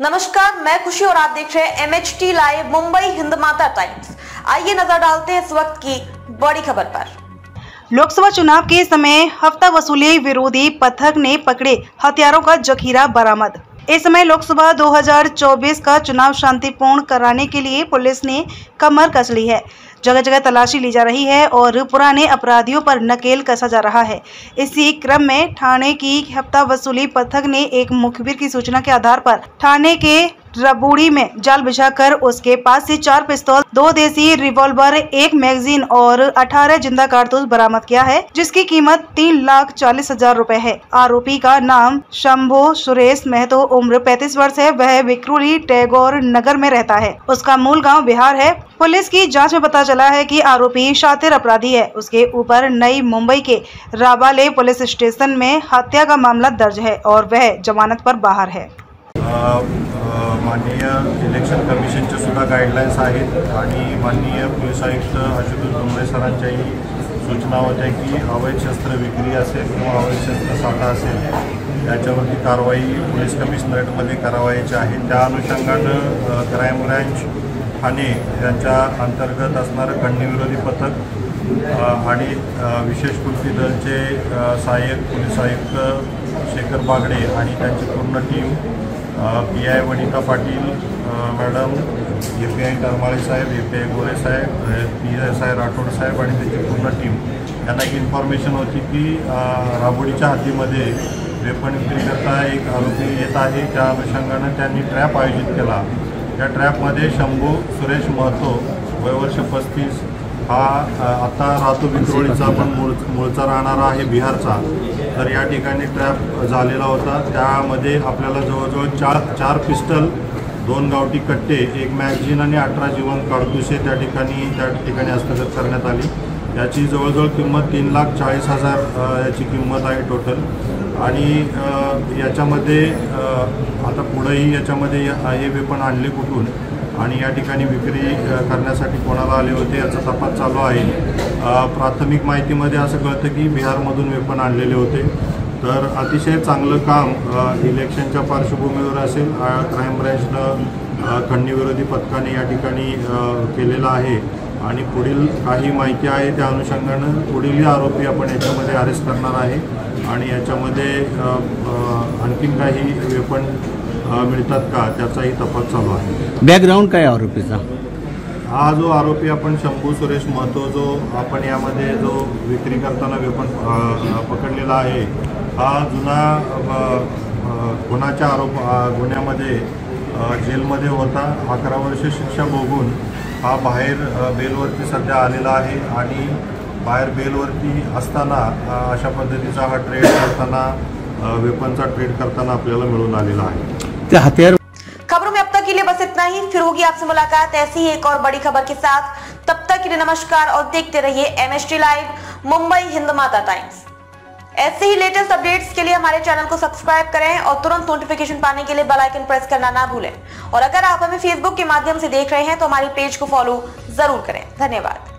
नमस्कार, मैं खुशी और आप देख रहे हैं MHT लाइव मुंबई हिंद माता टाइम्स। आइए नजर डालते हैं इस वक्त की बड़ी खबर पर। लोकसभा चुनाव के समय हफ्ता वसूली विरोधी पथक ने पकड़े हथियारों का जखीरा बरामद। इस समय लोकसभा 2024 का चुनाव शांतिपूर्ण कराने के लिए पुलिस ने कमर कस ली है। जगह जगह तलाशी ली जा रही है और पुराने अपराधियों पर नकेल कसा जा रहा है। इसी क्रम में थाने की हफ्ता वसूली पथक ने एक मुखबिर की सूचना के आधार पर थाने के रबूड़ी में जाल बिछाकर उसके पास से 4 पिस्तौल, 2 देसी रिवॉल्वर, 1 मैगजीन और 18 जिंदा कारतूस बरामद किया है, जिसकी कीमत 3,40,000 रुपए है। आरोपी का नाम शंभू सुरेश महतो, उम्र 35 वर्ष है। वह विक्रोली टैगोर नगर में रहता है। उसका मूल गांव बिहार है। पुलिस की जांच में पता चला है कि आरोपी शातिर अपराधी है। उसके ऊपर नई मुंबई के राबाले पुलिस स्टेशन में हत्या का मामला दर्ज है और वह जमानत पर बाहर है। माननीय इलेक्शन कमिशनच्या सुद्धा गाईडलाईन्स आहेत आणि माननीय पोलीस आयुक्त आशुतोष डोंगरे सरांच्याही सूचना होत्या की अवैध शस्त्र विक्री असेल किंवा अवैध शस्त्र साठा असेल याच्यावरती कारवाई पोलीस कमिशनरेटमध्ये करावयाची आहे। त्या अनुषंगानं क्राईम ब्रँच ठाणे यांच्या अंतर्गत असणारं खंडणीविरोधी पथक आणि विशेष कृती दलचे सहाय्यक पोलीस आयुक्त शेखर बागडे आणि त्यांची पूर्ण team PI Vanita Patil madam, API तरमाळे साहेब, API गोरे साहेब, PSI राठोड साहेब आणि त्यांची पूर्ण टीम यांना एक इन्फॉर्मेशन होती की राबोडीच्या हद्दीमध्ये वेपन विक्रीकरता एक आरोपी येत आहे। त्या अनुषंगानं त्यांनी ट्रॅप आयोजित केला। त्या ट्रॅपमध्ये शंभू सुरेश महतो, वय वर्ष 35, हा आता राहतो विक्रोळीचा, पण मूळचा राहणारा आहे बिहारचा। तर या ठिकाणी ट्रॅप झालेला होता। त्यामध्ये आपल्याला जवळजवळ 4 पिस्टल, 2 गावठी कट्टे, 1 मॅगझीन आणि 18 जिवंत कारतुसे त्या ठिकाणी हस्तगत करण्यात आली। याची जवळजवळ किंमत 3,40,000 याची किंमत आहे टोटल। आणि याच्यामध्ये आता पुढेही याच्यामध्ये हे वेपन आणले कुठून आणि या ठिकाणी विक्री करण्यासाठी कोणाला आले होते याचा तपास चालू आहे। प्राथमिक माहितीमध्ये असं कळतं की बिहारमधून वेपन आणलेले होते। तर अतिशय चांगलं काम इलेक्शनच्या पार्श्वभूमीवर असेल क्राईम ब्रँचनं खंडणीविरोधी पथकाने या ठिकाणी केलेलं आहे आणि पुढील काही माहिती आहे त्या अनुषंगानं पुढील आरोपी आपण याच्यामध्ये अरेस्ट करणार आहे आणि याच्यामध्ये आणखीन काही वेपन मिळतात का त्याचाही तपास चालू आहे। बॅकग्राऊंड काय आरोपीचा? हा जो आरोपी आपण शंभू सुरेश महतो जो आपण यामध्ये जो विक्री करताना वेपन पकडलेला आहे, हा जुना गुन्ह्याच्या गुन्ह्यामध्ये जेलमध्ये होता। 11 वर्ष शिक्षा भोगून हा बाहेर बेलवरती सध्या आलेला आहे आणि बाहेर बेलवरती असताना अशा पद्धतीचा हा ट्रेड करताना वेपनचा ट्रेड करताना आपल्याला मिळून आलेला आहे। ते हथियार। खबरों में अब तक के लिए बस इतना ही। फिर होगी आपसे मुलाकात ऐसी ही एक और बड़ी खबर के साथ। तब तक के लिए नमस्कार और देखते रहिए MHT लाइव मुंबई हिंद माता टाइम्स। ऐसे ही लेटेस्ट अपडेट्स के लिए हमारे चैनल को सब्सक्राइब करें और तुरंत नोटिफिकेशन पाने के लिए बेल आइकन प्रेस करना ना भूलें। और अगर आप हमें फेसबुक के माध्यम से देख रहे हैं तो हमारे पेज को फॉलो जरूर करें। धन्यवाद।